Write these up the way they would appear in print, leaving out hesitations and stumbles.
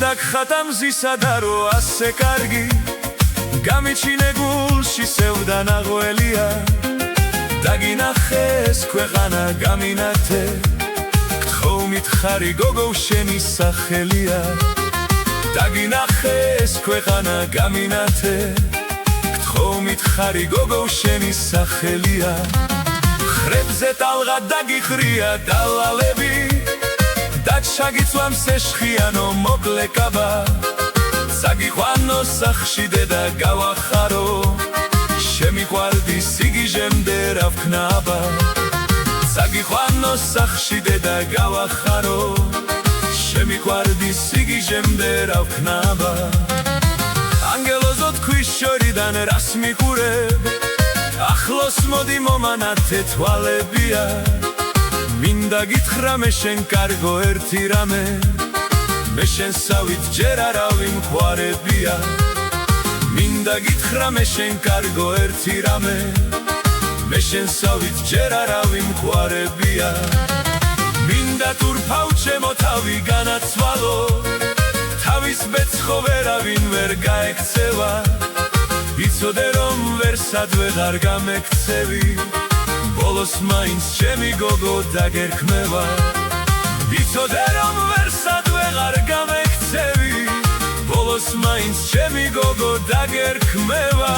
მინდა ხატამზისა და რო ასე კარგი გამიჩინე გულში სევდა ნაღველია დაგინახეს ქვეყანა გამინათე გთხოვ მითხარი გოგო შენი სახელია დაგინახეს ქვეყანა გამინათე გთხოვ მითხარი გოგო შენი სახელია ხრებზე ტალღა დაგიხრია დალალები და ჩაგიწვამ სეშხიანო მოკლე კაბა საგიყვანო სახში დედა გავახარო შემიყვარდი სიგიჟემდე რა ვქნაბა საგიყვანო სახში დედა გავახარო შემიყვარდი სიგიჟემდე რა ვქნაბა ანგელოზო თქვის შორიდან რას მიყურებ ახლოს მოდი მომანათე თვალებია მინდა გითხრა მე შენ კარგო ერთი რამე მე შენ სავით ჯერ არავინ ხვარებია მინდა გითხრა მე შენ კარგო ერთი რამე მე შენ სავით ჯერ არავინ ხვარებია მინდა თურფავ ჩემო თავი განაცვალო თავის ბეცხო ვერავინ ვერ გაექცევა იცოდე რომ ვერსად ვეღარ გამექცევი ბოლოს მაინც ჩემი გოგო დაგერქმევა იცოდე რომ ვერსად ვეღარ გამექცევი ბოლოს მაინც ჩემი გოგო დაგერქმევა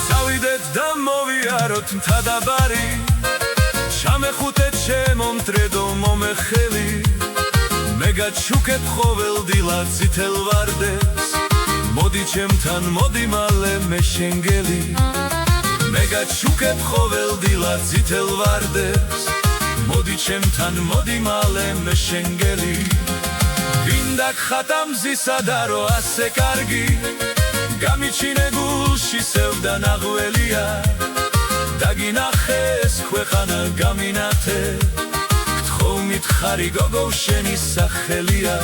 წავიდეთ და მოვიაროთ მთადაბარი ჩამეხუთეთ ჩემო მტრედო მომეხელი მე გაჩუქებ ყოველდილად წითელ ვარდებს მოდი ჩემთან მოდი მალე მე შენგელი მე გაჩუქებ ყოველდილად წითელ ვარდებს მოდი ჩემთან მოდი მალე მე შენგელი მინდა ხატამზისა და რო ასე კარგი გამიჩინე გულში სევდა ნაღველია დაგინახეს ქვეყანა გამინათე გთხოვ მითხარი გოგო შენი სახელია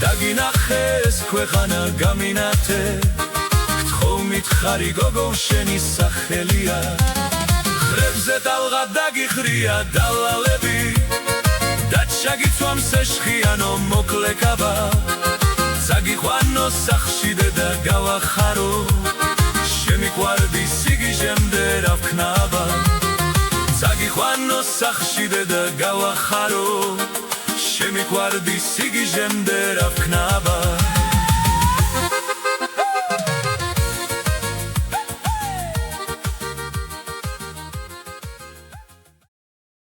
დაგინახეს ქვეყანა გამინათე გთხოვ მითხარი გოგო შენი სახელია ხრებზე ტალღა დაგიხრია დალალები და ჩაგიწვამ სეშხიანო მოკლე კაბა საგიყვანო სახში დედა გავახარო შემიყვარდი სიგიჟემდე რა ვქნაბა საგიყვანო სახში დედა გავახარო შემიყვარდი სიგიჟემდე რა ვქნაბა